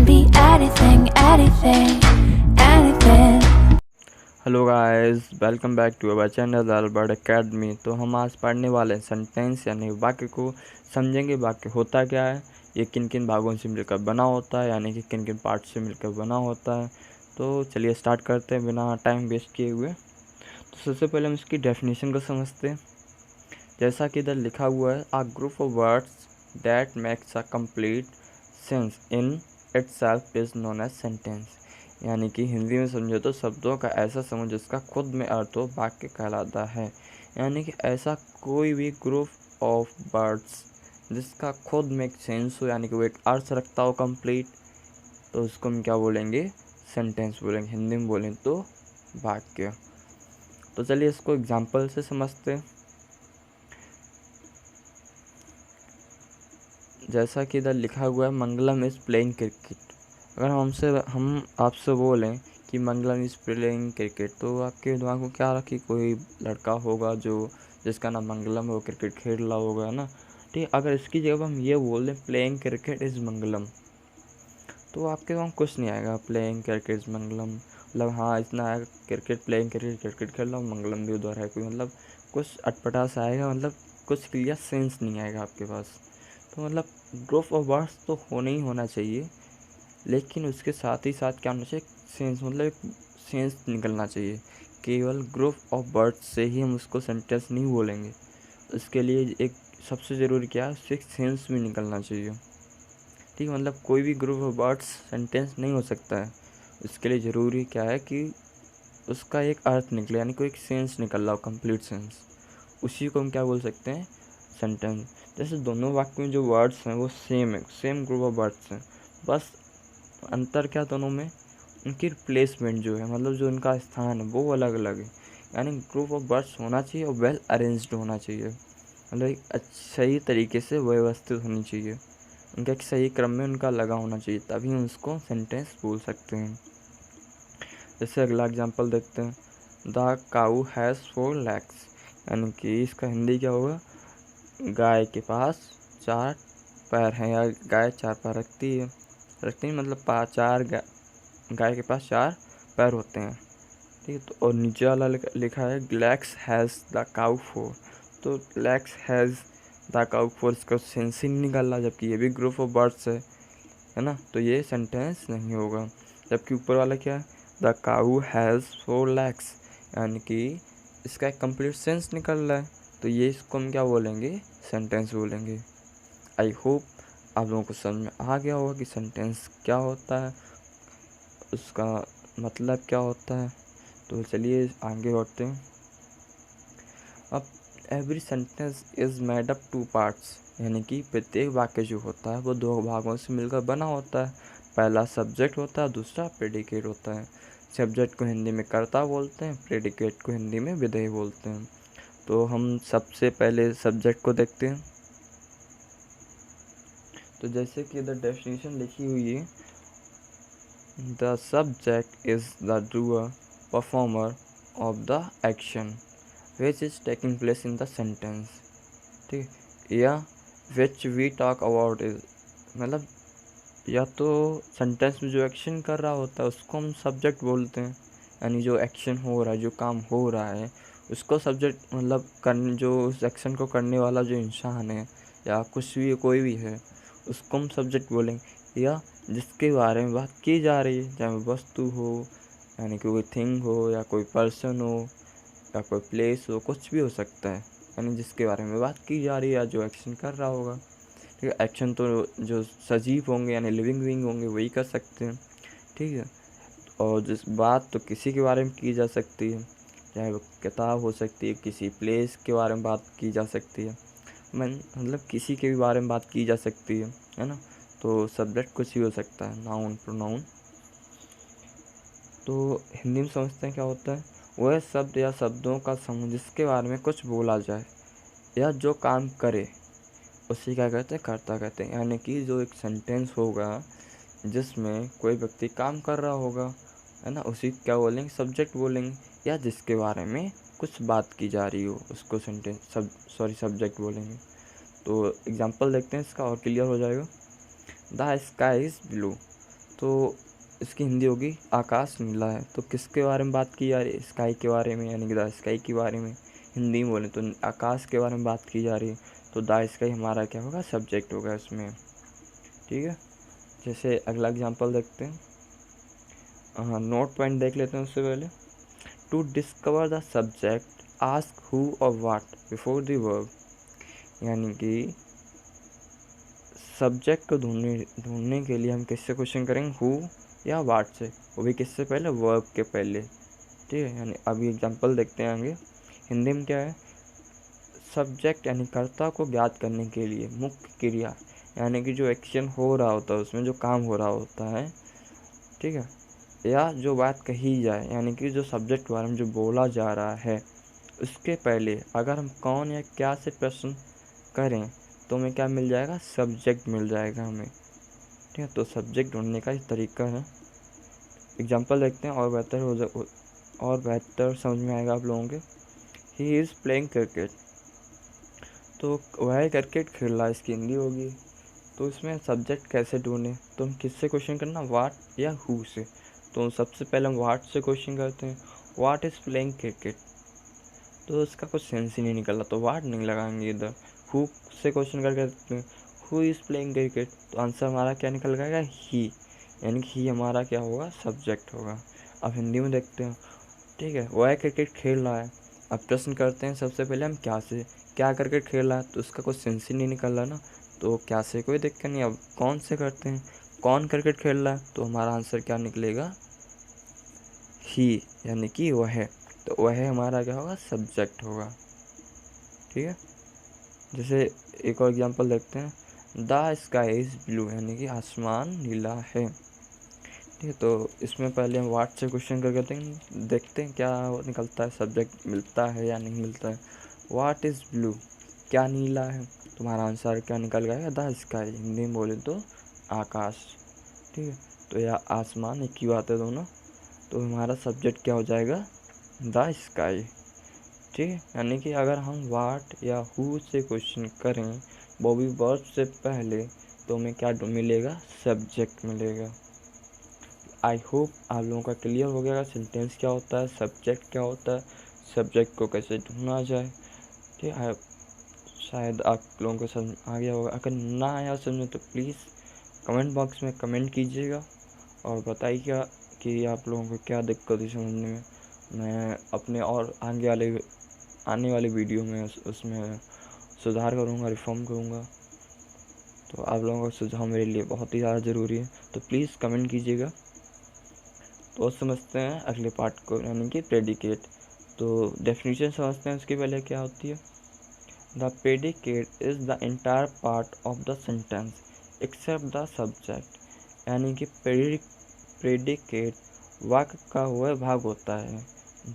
be anything, anything, anything. Hello guys, welcome back to our channel Albert academy. तो हम आज पढ़ने वाले हैं सेंटेंस यानी वाक्य को। समझेंगे वाक्य होता क्या है, ये किन किन भागों से मिलकर बना होता है, यानी कि किन किन पार्ट से मिलकर बना होता है। तो चलिए स्टार्ट करते हैं बिना टाइम वेस्ट किए हुए। तो सबसे पहले हम इसकी डेफिनेशन को समझते हैं। जैसा कि इधर लिखा हुआ है, a group of words that makes a complete sense in itself is known as sentence. यानी कि हिंदी में समझो तो शब्दों का ऐसा समूह जिसका खुद में अर्थ हो वाक्य कहलाता है। यानी कि ऐसा कोई भी ग्रुप ऑफ वर्ड्स जिसका खुद में एक सेंस हो, यानी कि वो एक अर्थ रखता हो कंप्लीट, तो उसको हम क्या बोलेंगे, सेंटेंस बोलेंगे। हिंदी में बोलें तो वाक्य। तो चलिए इसको एग्जाम्पल से समझते हैं। जैसा कि इधर लिखा हुआ है, मंगलम इज़ प्लेइंग क्रिकेट। अगर हम आपसे बोलें कि मंगलम इज़ प्लेइंग क्रिकेट, तो आपके दिमाग में क्या रखी, कोई लड़का होगा जिसका नाम मंगलम है, वो क्रिकेट खेल रहा होगा, है ना। ठीक, अगर इसकी जगह हम ये बोल दें प्लेइंग क्रिकेट इज़ मंगलम, तो आपके दिमाग में कुछ नहीं आएगा। प्लेइंग क्रिकेट इज़ मंगलम मतलब हाँ इतना आएगा, क्रिकेट प्लेइंग क्रिकेट खेल रहा हूँ, मंगलम भी उधर है कोई, मतलब कुछ अटपटा सा आएगा, मतलब कुछ क्लियर सेंस नहीं आएगा आपके पास। तो मतलब ग्रुप ऑफ वर्ड्स तो होना ही होना चाहिए, लेकिन उसके साथ ही साथ क्या होना चाहिए, सेंस, मतलब एक सेंस निकलना चाहिए। केवल ग्रुप ऑफ वर्ड्स से ही हम उसको सेंटेंस नहीं बोलेंगे, उसके लिए एक सबसे ज़रूरी क्या है, उससे एक सेंस भी निकलना चाहिए। ठीक है, मतलब कोई भी ग्रुप ऑफ वर्ड्स सेंटेंस नहीं हो सकता है। उसके लिए ज़रूरी क्या है कि उसका एक अर्थ निकले, यानी कोई एक सेंस निकल रहा हो, कंप्लीट सेंस। उसी को हम क्या बोल सकते हैं, सेंटेंस। जैसे दोनों वाक्य में जो वर्ड्स हैं वो सेम है, सेम ग्रुप ऑफ वर्ड्स हैं, बस अंतर क्या दोनों में, उनकी प्लेसमेंट जो है, मतलब जो उनका स्थान है वो अलग अलग है। यानी ग्रुप ऑफ वर्ड्स होना चाहिए और वेल अरेंज्ड होना चाहिए, मतलब एक सही तरीके से व्यवस्थित होनी चाहिए, उनका एक सही क्रम में उनका लगा होना चाहिए, तभी हम उसको सेंटेंस बोल सकते हैं। जैसे अगला एग्जांपल देखते हैं, द काऊ हैज़ 4 legs। यानी कि इसका हिंदी क्या होगा, गाय के पास 4 पैर हैं, या गाय 4 पैर रखती है मतलब गाय के पास 4 पैर होते हैं। ठीक है, तो और नीचे वाला लिखा है लेग्स हैज़ द काऊ 4। तो लेग्स हैज़ द काऊ 4 इसका सेंस ही नहीं निकल रहा, जबकि ये भी ग्रुप ऑफ वर्ड्स है ना, तो ये सेंटेंस नहीं होगा। जबकि ऊपर वाला क्या है, द काऊ हैज़ 4 legs, यानी कि इसका एक कंप्लीट सेंस निकल रहा है, तो ये इसको हम क्या बोलेंगे, सेंटेंस बोलेंगे। आई होप आप लोगों को समझ में आ गया होगा कि सेंटेंस क्या होता है, उसका मतलब क्या होता है। तो चलिए आगे बढ़ते हैं। अब every sentence is made up 2 parts, यानी कि प्रत्येक वाक्य जो होता है वो 2 भागों से मिलकर बना होता है। पहला सब्जेक्ट होता है, दूसरा प्रेडिकेट होता है। सब्जेक्ट को हिंदी में कर्ता बोलते हैं, प्रेडिकेट को हिंदी में विधेय बोलते हैं। तो हम सबसे पहले सब्जेक्ट को देखते हैं। तो जैसे कि इधर डेफिनेशन लिखी हुई है, the subject is the doer performer of the action which is taking place in the sentence. ठीक, या which we talk about is, मतलब या तो सेंटेंस में जो एक्शन कर रहा होता है उसको हम सब्जेक्ट बोलते हैं, यानी जो एक्शन हो रहा है, जो काम हो रहा है उसको सब्जेक्ट, मतलब करने, जो उस एक्शन को करने वाला जो इंसान है या कुछ भी कोई भी है उसको हम सब्जेक्ट बोलेंगे। या जिसके बारे में बात की जा रही है, चाहे वो वस्तु हो, यानी कि कोई थिंग हो, या कोई पर्सन हो, या कोई प्लेस हो, कुछ भी हो सकता है, यानी जिसके बारे में बात की जा रही है या जो एक्शन कर रहा होगा। ठीक है, एक्शन तो जो सजीव होंगे यानी लिविंग बीइंग होंगे वही कर सकते हैं। ठीक है, और जिस बात तो किसी के बारे में की जा सकती है, चाहे वो किताब हो सकती है, किसी प्लेस के बारे में बात की जा सकती है, मतलब किसी के भी बारे में बात की जा सकती है ना। तो सब्जेक्ट कुछ भी हो सकता है, नाउन प्रोनाउन। तो हिंदी में समझते हैं क्या होता है, वह शब्द या शब्दों का समूह जिसके बारे में कुछ बोला जाए या जो काम करे उसी क्या कहते हैं, कर्ता कहते हैं। यानी कि जो एक सेंटेंस होगा जिसमें कोई व्यक्ति काम कर रहा होगा, है ना, उसी क्या बोलेंगे, सब्जेक्ट बोलेंगे। या जिसके बारे में कुछ बात की जा रही हो उसको सब्जेक्ट बोलेंगे। तो एग्जांपल देखते हैं इसका और क्लियर हो जाएगा। The sky is blue. तो इसकी हिंदी होगी आकाश नीला है। तो किसके बारे में बात की जा रही है? स्काई के बारे में, यानी कि द स्काई के बारे में हिंदी में बोले तो आकाश के बारे में बात की जा रही है। तो द स्काई हमारा क्या होगा? सब्जेक्ट होगा इसमें। ठीक है, जैसे अगला एग्जांपल देखते हैं। हाँ, नोट पॉइंट देख लेते हैं उससे पहले। To discover the subject ask who और व्हाट बिफोर द वर्ब, यानी कि सब्जेक्ट को ढूंढने के लिए हम किससे क्वेश्चन करेंगे? हु या व्हाट से, वो भी किससे पहले? वर्ब के पहले। ठीक है, यानी अभी एग्जांपल देखते हैं आगे। हिंदी में क्या है? सब्जेक्ट यानी कर्ता को ज्ञात करने के लिए मुख्य क्रिया, यानी कि जो एक्शन हो रहा होता है उसमें जो काम हो रहा होता है, ठीक है, या जो बात कही जाए, यानी कि जो सब्जेक्ट के बारे में जो बोला जा रहा है उसके पहले अगर हम कौन या क्या से प्रश्न करें तो हमें क्या मिल जाएगा? सब्जेक्ट मिल जाएगा हमें। ठीक है, तो सब्जेक्ट ढूंढने का इस तरीका है। एग्जांपल देखते हैं और बेहतर समझ में आएगा आप लोगों के। ही इज़ प्लेइंग क्रिकेट, तो वह क्रिकेट खेल रहा है, इसकी हिंदी होगी। तो इसमें सब्जेक्ट कैसे ढूंढें? तो हम किससे क्वेश्चन करना? व्हाट या हु से। तो सबसे पहले हम व्हाट से क्वेश्चन करते हैं। व्हाट इज़ प्लेइंग क्रिकेट, तो इसका कुछ सेंस ही नहीं निकला, तो व्हाट नहीं लगाएंगे इधर। हु से क्वेश्चन करके देखते हैं, हु इज़ प्लेइंग क्रिकेट, तो आंसर हमारा क्या निकल जाएगा? ही, यानी कि ही हमारा क्या होगा? सब्जेक्ट होगा। अब हिंदी में देखते हैं। ठीक है, वह क्रिकेट खेल रहा है। अब प्रश्न करते हैं सबसे पहले हम क्या से। क्या क्रिकेट खेल रहा है, तो उसका कुछ सेंस ही नहीं निकल रहा ना, तो क्या से कोई दिक्कत नहीं। अब कौन से करते हैं? कौन क्रिकेट खेल रहा है, तो हमारा आंसर क्या निकलेगा? ही, यानी कि वह। तो वह हमारा क्या होगा? सब्जेक्ट होगा। ठीक है, जैसे एक और एग्जांपल देखते हैं। द स्काई इज़ ब्लू, यानी कि आसमान नीला है। ठीक है, तो इसमें पहले हम व्हाट से क्वेश्चन करके देखते हैं क्या निकलता है, सब्जेक्ट मिलता है या नहीं मिलता है। व्हाट इज़ ब्लू, क्या नीला है, तुम्हारा आंसर क्या निकल गया? द स्काई, हिंदी में बोले तो आकाश। ठीक है, तो यह आसमान एक ही बात है दोनों, तो हमारा सब्जेक्ट क्या हो जाएगा? The sky. ठीक है, यानी कि अगर हम व्हाट या हु से क्वेश्चन करें, वो भी वर्ब से पहले, तो हमें क्या मिलेगा? सब्जेक्ट मिलेगा। आई होप आप लोगों का क्लियर हो गया सेंटेंस क्या होता है, सब्जेक्ट क्या होता है, सब्जेक्ट को कैसे ढूंढा जाए। ठीक है, शायद आप लोगों को समझ आ गया होगा। अगर ना आया समझ तो प्लीज़ कमेंट बॉक्स में कमेंट कीजिएगा और बताइएगा कि आप लोगों को क्या दिक्कत है समझने में। मैं अपने और आने वाले वीडियो में उसमें सुधार करूँगा, रिफॉर्म करूँगा। तो आप लोगों का सुझाव मेरे लिए बहुत ही ज़्यादा ज़रूरी है, तो प्लीज़ कमेंट कीजिएगा। तो समझते हैं अगले पार्ट को, यानी कि प्रेडिकेट। तो डेफिनेशन समझते हैं, उसके पहले क्या होती है। The predicate is the entire part of the sentence except the subject, यानी कि प्रेडिकेट वाक्य का वह भाग होता है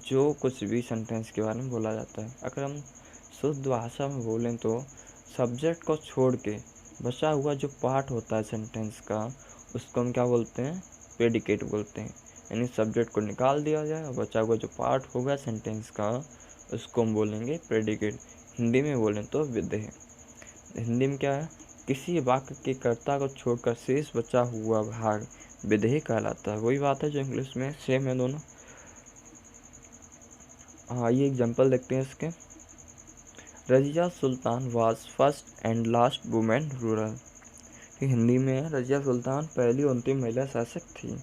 जो कुछ भी सेंटेंस के बारे में बोला जाता है। अगर हम शुद्ध भाषा में बोलें तो सब्जेक्ट को छोड़ के बचा हुआ जो पार्ट होता है सेंटेंस का, उसको हम क्या बोलते हैं? प्रेडिकेट बोलते हैं। यानी सब्जेक्ट को निकाल दिया जाए और बचा हुआ जो पार्ट होगा सेंटेंस का, उसको हम बोलेंगे प्रेडिकेट। हिंदी में बोलें तो विधेय। हिंदी में क्या है? किसी वाक्य के कर्ता को छोड़कर शेष बचा हुआ भाग विधेय कहलाता है। वही बात है जो इंग्लिश में सेम है दोनों। आइए एग्जाम्पल देखते हैं इसके। Razia Sultan was first and last women ruler. Hindi में है, रजिया सुल्तान पहली और अंतिम महिला शासक थी।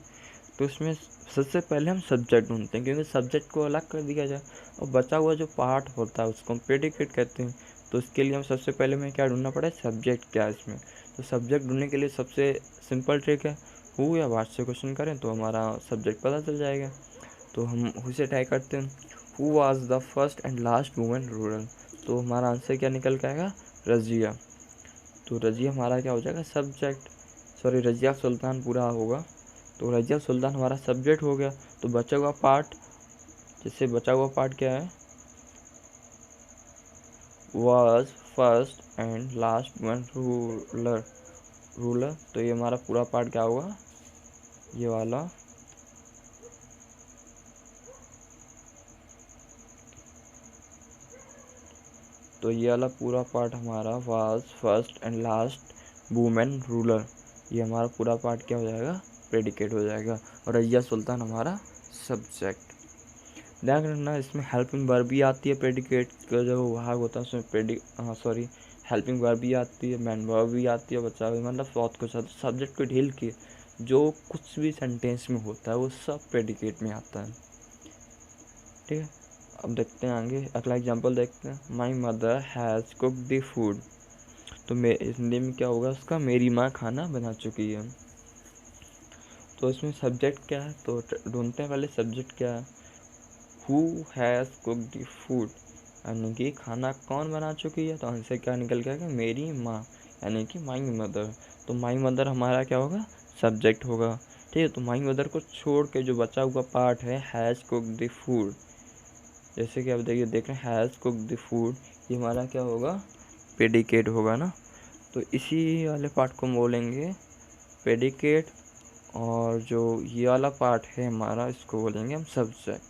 तो इसमें सबसे पहले हम सब्जेक्ट ढूंढते हैं, क्योंकि सब्जेक्ट को अलग कर दिया जाए और बचा हुआ जो पार्ट होता है उसको हम प्रेडिकेट कहते हैं। तो इसके लिए हम सबसे पहले हमें क्या ढूंढना पड़े? सब्जेक्ट क्या है इसमें। तो सब्जेक्ट ढूंढने के लिए सबसे सिंपल ट्रिक है, हु या व्हाट से क्वेश्चन करें तो हमारा सब्जेक्ट पता चल जाएगा। तो हम हु से ट्राई करते हैं। Who was the first and last women ruler, तो हमारा आंसर क्या निकल के आएगा? रजिया। तो रजिया हमारा क्या हो जाएगा? सब्जेक्ट। सॉरी, रजिया सुल्तान पूरा होगा, तो रजिया सुल्तान हमारा सब्जेक्ट हो गया। तो बचा हुआ पार्ट, जैसे बचा हुआ पार्ट क्या है? Was first and last women ruler, तो ये हमारा पूरा पार्ट क्या होगा? ये वाला। तो ये वाला पूरा पार्ट हमारा was first and last women ruler, ये हमारा पूरा पार्ट क्या हो जाएगा? प्रेडिकेट हो जाएगा और रजिया सुल्तान हमारा सब्जेक्ट। ध्यान रखना इसमें हेल्पिंग वर्ब भी आती है, प्रेडिकेट का जो भाग होता है उसमें हेल्पिंग वर्ब भी आती है, मैन वर्ब भी आती है, बचा हुआ मतलब बहुत कुछ आता है। सब्जेक्ट को ढील के जो कुछ भी सेंटेंस में होता है वो सब प्रेडिकेट में आता है। ठीक है, अब देखते हैं आगे, अगला एग्जांपल देखते हैं। My mother has cooked the food. तो हिंदी में क्या होगा उसका, मेरी माँ खाना बना चुकी है। तो इसमें सब्जेक्ट क्या है, तो ढूंढते हैं पहले सब्जेक्ट क्या है। Who has cooked the food, यानी कि खाना कौन बना चुकी है, तो आंसर क्या निकल के आएगा, मेरी माँ, यानी कि माई मदर। तो माई मदर हमारा क्या होगा, सब्जेक्ट होगा। ठीक है, तो माई मदर को छोड़ के जो बचा हुआ पार्ट है हैज़ कुक्ड द फूड, जैसे कि आप देखिए देख रहे हैं हैज़ कुक्ड द फूड, ये हमारा क्या होगा, प्रेडिकेट होगा ना। तो इसी वाले पार्ट को हम बोलेंगे प्रेडिकेट, और जो ये वाला पार्ट है हमारा इसको बोलेंगे हम सब्जेक्ट।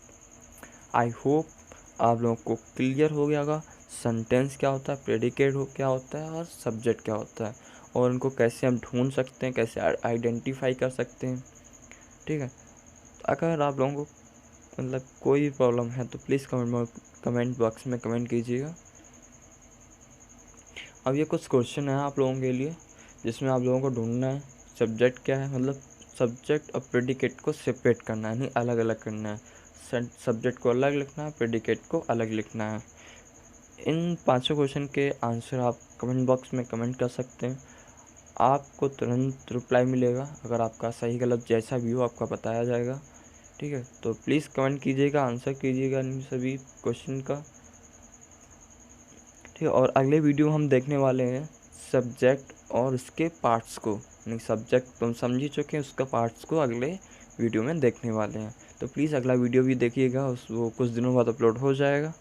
आई होप आप लोगों को क्लियर हो गया होगा सेंटेंस क्या होता है, प्रेडिकेट क्या होता है और सब्जेक्ट क्या होता है, और उनको कैसे हम ढूंढ सकते हैं, कैसे आइडेंटिफाई कर सकते हैं। ठीक है, अगर आप लोगों को मतलब कोई भी प्रॉब्लम है तो प्लीज़ कमेंट बॉक्स में कमेंट कीजिएगा। अब ये कुछ क्वेश्चन है आप लोगों के लिए जिसमें आप लोगों को ढूंढना है सब्जेक्ट क्या है, मतलब सब्जेक्ट और प्रेडिकेट को सेपरेट करना है, नहीं अलग अलग करना है। सब्जेक्ट को अलग लिखना है, प्रेडिकेट को अलग लिखना है। इन 5 क्वेश्चन के आंसर आप कमेंट बॉक्स में कमेंट कर सकते हैं, आपको तुरंत रिप्लाई मिलेगा। अगर आपका सही गलत जैसा भी हो आपका बताया जाएगा। ठीक है, तो प्लीज़ कमेंट कीजिएगा, आंसर कीजिएगा इन सभी क्वेश्चन का। ठीक है, और अगले वीडियो हम देखने वाले हैं सब्जेक्ट और उसके पार्ट्स को, यानी सब्जेक्ट तुम समझ ही चुके हैं, उसका पार्ट्स को अगले वीडियो में देखने वाले हैं। तो प्लीज़ अगला वीडियो भी देखिएगा, वो कुछ दिनों बाद अपलोड हो जाएगा।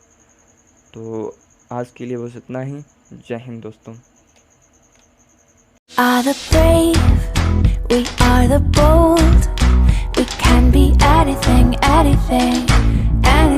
तो आज के लिए बस इतना ही। जय हिंद दोस्तों। Are the brave, we are the bold. We can be anything, anything, anything.